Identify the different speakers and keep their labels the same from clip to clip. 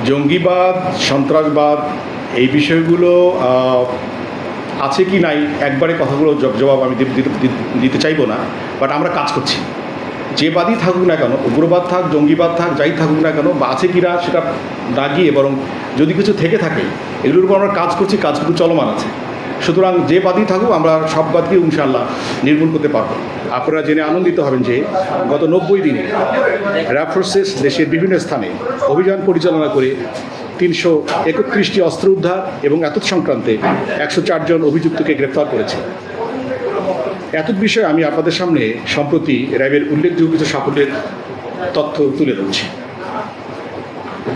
Speaker 1: জঙ্গিবাদ, সন্ত্রাসবাদ এই বিষয়গুলো আছে কি নাই একবারে কথাগুলো জবাব আমি দিতে চাইবো না, বাট আমরা কাজ করছি। যে বাদই থাকুক না কেন, উগ্রবাদ থাক, জঙ্গিবাদ থাক, যাই থাকুক না কেন, বা আছে কিনা সেটা না গিয়ে বরং যদি কিছু থেকে থাকে এগুলোর উপর আমরা কাজ করছি, কাজ কিন্তু চলমান আছে। সুতরাং যে বাদই থাকুক আমরা সব বাদকে ইনশাআল্লাহ নির্মূল করতে পারবো। আপনারা জেনে আনন্দিত হবেন যে গত 90 দিনে র্যাব ফোর্সেস দেশের বিভিন্ন স্থানে অভিযান পরিচালনা করে 331টি অস্ত্র উদ্ধার এবং এতদ সংক্রান্তে 104 জন অভিযুক্তকে গ্রেপ্তার করেছে। এতদ বিষয়ে আমি আপনাদের সামনে সম্প্রতি র্যাবের উল্লেখযোগ্য কিছু সাফল্যের তথ্য তুলে ধরছি।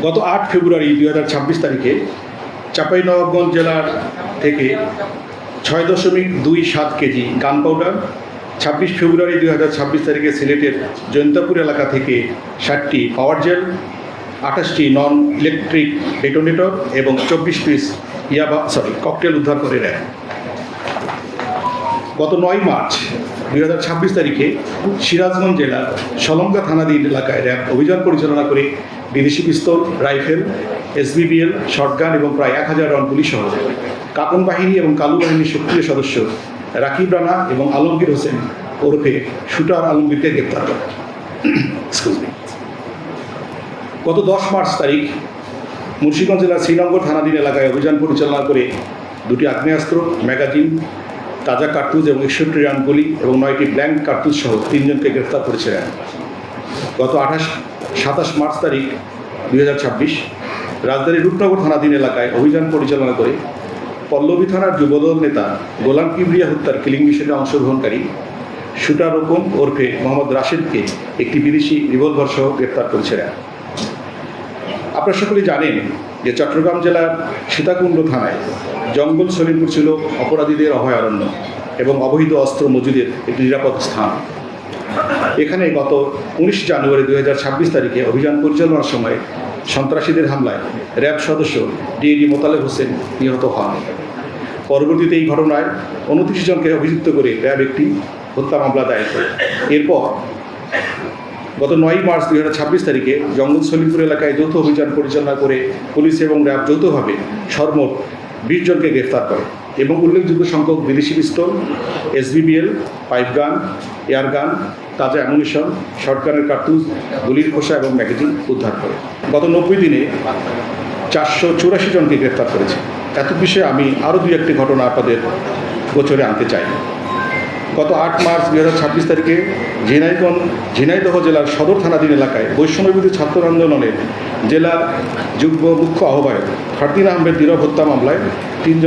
Speaker 1: গত 8 ফেব্রুয়ারি 2026 তারিখে চাঁপাইনবাবগঞ্জ জেলার থেকে 6.27 কেজি গান পাউডার, 26 ফেব্রুয়ারি 2026 তারিখে সিলেটের জৈন্তাপুর এলাকা থেকে 60টি পাওয়ার জেল, 28টি নন ইলেকট্রিক ডেটোনেটর এবং 24 পিস ককটেল উদ্ধার করে র্যাব। গত 9 মার্চ 2026 তারিখে সিরাজগঞ্জ জেলার সলঙ্গা থানাধীন এলাকায় র্যাব অভিযান পরিচালনা করে বিদেশি পিস্তল, রাইফেল, SBBL, শটগান এবং প্রায় 1000 রাউন্ড গুলি সহ কাপন বাহিনী এবং কালু বাহিনীর সক্রিয় সদস্য রাকিব রানা এবং আলমগীর হোসেন ওরফে শুটার আলমগীরকে গ্রেপ্তার করে। গত 10 মার্চ তারিখ মুন্সিগঞ্জ জেলার শ্রীনগর থানাধীন এলাকায় অভিযান পরিচালনা করে 2টি আগ্নেয়াস্ত্র, ম্যাগাজিন, তাজা কার্তুজ এবং 61 রাউন্ড গুলি এবং 9টি ব্ল্যাঙ্ক কার্তুজ সহ 3 জনকে গ্রেফতার করেছে র্যাব। গত 27 মার্চ তারিখ 2026 রাজধানীর রূপনগর থানাধীন এলাকায় অভিযান পরিচালনা করে পল্লবী থানার যুবদল নেতা গোলাম কিবরিয়া হত্যার কিলিং মিশনে অংশগ্রহণকারী শুটার রকম ওরফে মোহাম্মদ রাশেদকে একটি বিদেশি রিভলভার সহ গ্রেপ্তার করেছে র্যাব। আপনারা সকলেই জানেন যে চট্টগ্রাম জেলার সীতাকুণ্ড থানায় জঙ্গল সলিমপুর ছিল অপরাধীদের অভয়ারণ্য এবং অবৈধ অস্ত্র মজুদের একটি নিরাপদ স্থান। এখানে গত 19 জানুয়ারি 2026 তারিখে অভিযান পরিচালনার সময় সন্ত্রাসীদের হামলায় র্যাব সদস্য ডিএডি মোতালেব হোসেন নিহত হন। পরবর্তীতে এই ঘটনায় 29 জনকে অভিযুক্ত করে র্যাব একটি হত্যা মামলা দায়ের করে। এরপর গত 9 মার্চ 2026 তারিখে জঙ্গল সলিমপুর এলাকায় যৌথ অভিযান পরিচালনা করে পুলিশ এবং র্যাব যৌথভাবে সর্বমোট 20 জনকে গ্রেফতার করে এবং উল্লেখযোগ্য সংখ্যক বিদেশি পিস্তল, SBBL, পাইপ গান, এয়ার গান, তাজা অ্যামুনিশন, শটগানের কার্তুজ, গুলির খোসা এবং ম্যাগাজিন উদ্ধার করে। গত 90 দিনে 484 জনকে গ্রেফতার করেছে। এত বিষয়ে আমি আরও 2-1টি ঘটনা আপনাদের গোচরে আনতে চাই। গত 8 মার্চ 2026 তারিখে ঝিনাইদহ জেলার সদর থানাধীন এলাকায় বৈষম্যবিরোধী ছাত্র আন্দোলনের জেলার যুগ্ম মুখ্য আহ্বায়ক ফারদিন আহমেদ নীরব হত্যা মামলায় 3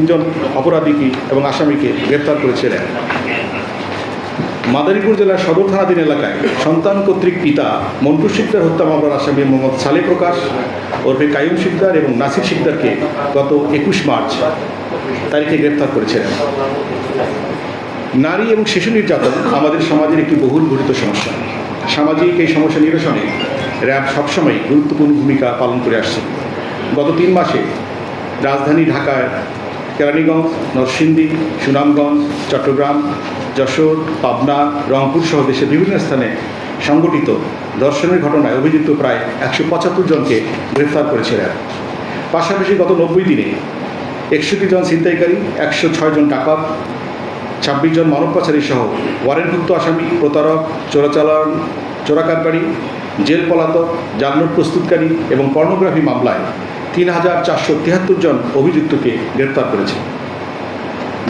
Speaker 1: জন অপরাধীকে এবং আসামিকে গ্রেপ্তার করেছে র্যাব। মাদারীপুর জেলার সদর থানাধীন এলাকায় সন্তান কর্তৃক পিতা মন্টু শিকদার হত্যা মামলার আসামি মোহাম্মদ সালে প্রকাশ ওরফে কাইম শিকদার এবং নাসির শিকদারকে গত 21 মার্চ তারিখে গ্রেপ্তার করেছে র্যাব। নারী এবং শিশু নির্যাতন আমাদের সমাজের একটি বহুল গঠিত সমস্যা। সামাজিক এই সমস্যা নিরসনে র্যাব সবসময় গুরুত্বপূর্ণ ভূমিকা পালন করে আসছে। গত 3 মাসে রাজধানী ঢাকায় কেরানীগঞ্জ, নরসিংদী, সুনামগঞ্জ, চট্টগ্রাম, যশোর, পাবনা, রংপুর সহ দেশের বিভিন্ন স্থানে সংগঠিত ধর্ষণের ঘটনায় অভিযুক্ত প্রায় 175 জনকে গ্রেফতার করেছে র্যাব। পাশাপাশি গত 90 দিনে 61 জন ছিনতাইকারী, 106 জন ডাকাত, 26 জন মানব পাচারী সহ ওয়ারেন্টভুক্ত আসামি, প্রতারক, চোরাকারবারি, জেল পলাতক, জাল নোট প্রস্তুতকারী এবং পর্নোগ্রাফি মামলায় 3473 জন অভিযুক্তকে গ্রেপ্তার করেছে।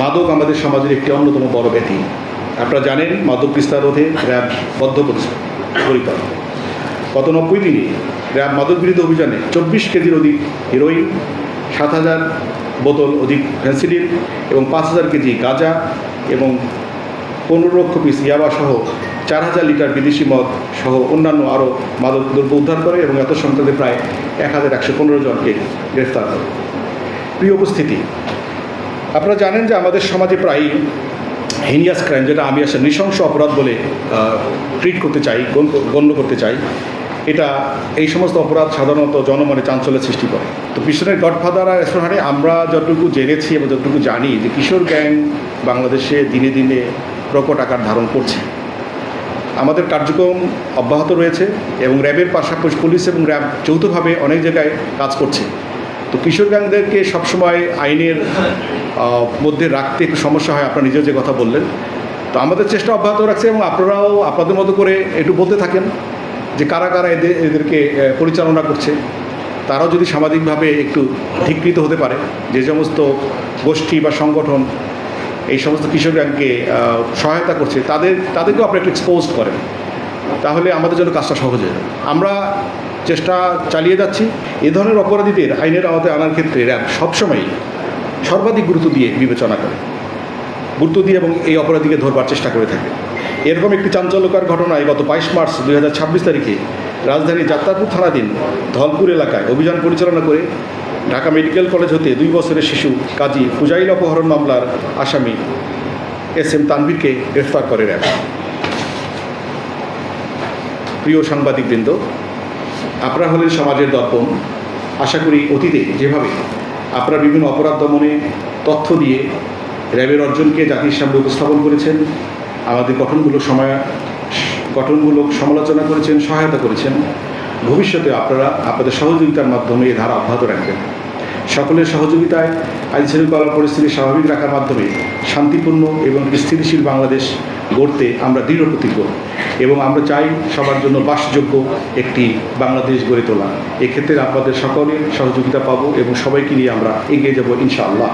Speaker 1: মাদক আমাদের সমাজের একটি অন্যতম বড় ব্যাধি। আপনারা জানেন মাদক বিস্তার রোধে র্যাব বদ্ধপরিকর। গত 90 দিনে র্যাব মাদক বিরোধী অভিযানে 24 কেজির অধিক হেরোইন, 7000 বোতল অধিক ফেন্সিডিল এবং 5000 কেজি গাঁজা এবং 15 লক্ষ পিস ইয়াবা সহ 4000 লিটার বিদেশি মদ সহ অন্যান্য আরও মাদক দ্রব্য উদ্ধার করে এবং এত সংখ্যাতে প্রায় 1115 জনকে গ্রেফতার করে। প্রিয় উপস্থিতি, আপনারা জানেন যে আমাদের সমাজে প্রায়ই হিনিয়াস ক্রাইম, যেটা আমি আসলে নৃশংস অপরাধ বলে গণ্য করতে চাই, এটা এই সমস্ত অপরাধ সাধারণত জনমনে চাঞ্চল্যের সৃষ্টি করে। তো পিছনের গডফাদার আর এসরহারে আমরা যতটুকু জেনেছি এবং যতটুকু জানি যে কিশোর গ্যাং বাংলাদেশে দিনে দিনে প্রকট আকার ধারণ করছে। আমাদের কার্যক্রম অব্যাহত রয়েছে এবং র্যাবের পাশাপাশি পুলিশ এবং র্যাব যৌথভাবে অনেক জায়গায় কাজ করছে। তো কিশোর গ্যাংদেরকে সবসময় আইনের মধ্যে রাখতে একটু সমস্যা হয়, আপনারা নিজেও যে কথা বললেন। তো আমাদের চেষ্টা অব্যাহত রাখছে এবং আপনারাও আপনাদের মতো করে একটু বলতে থাকেন যে কারা কারা এদেরকে পরিচালনা করছে। তারাও যদি সামাজিকভাবে একটু ধিকৃত হতে পারে, যে সমস্ত গোষ্ঠী বা সংগঠন এই সমস্ত কিশোর গ্যাংকে সহায়তা করছে তাদেরকেও আপনি একটু এক্সপোজ করেন, তাহলে আমাদের জন্য কাজটা সহজ হয়ে যাবে। আমরা চেষ্টা চালিয়ে যাচ্ছি। এ ধরনের অপরাধীদের আইনের আওতায় আনার ক্ষেত্রে র্যাব সবসময়ই সর্বাধিক গুরুত্ব দিয়ে বিবেচনা করে, গুরুত্ব দিয়ে এবং এই অপরাধীকে ধরবার চেষ্টা করে থাকে। এরকম একটি চাঞ্চল্যকর ঘটনায় গত 22 মার্চ 2026 তারিখে রাজধানীর যাত্রাপুর থানাধীন ধলপুর এলাকায় অভিযান পরিচালনা করে ঢাকা মেডিকেল কলেজ হতে 2 বছরের শিশু কাজী ফুজাইল অপহরণ মামলার আসামি SM তানভীরকে গ্রেফতার করে র্যাব। প্রিয় সাংবাদিকবৃন্দ, আপনারা হলেন সমাজের দর্পণ। আশা করি অতীতে যেভাবে আপনারা বিভিন্ন অপরাধ দমনে তথ্য দিয়ে র্যাবের অর্জনকে জাতির সামনে উপস্থাপন করেছেন, আমাদের গঠনমূলক সমালোচনা করেছেন, সহায়তা করেছেন, ভবিষ্যতে আপনারা আপনাদের সহযোগিতার মাধ্যমে এই ধারা অব্যাহত রাখবেন। সকলের সহযোগিতায় আইনশৃঙ্খলা পরিস্থিতি স্বাভাবিক রাখার মাধ্যমে শান্তিপূর্ণ এবং স্থিতিশীল বাংলাদেশ গড়তে আমরা দৃঢ় প্রতিজ্ঞ এবং আমরা চাই সবার জন্য বাসযোগ্য একটি বাংলাদেশ গড়ে তোলা। এক্ষেত্রে আপনাদের সকলের সহযোগিতা পাবো এবং সবাইকে নিয়ে আমরা এগিয়ে যাব ইনশাআল্লাহ।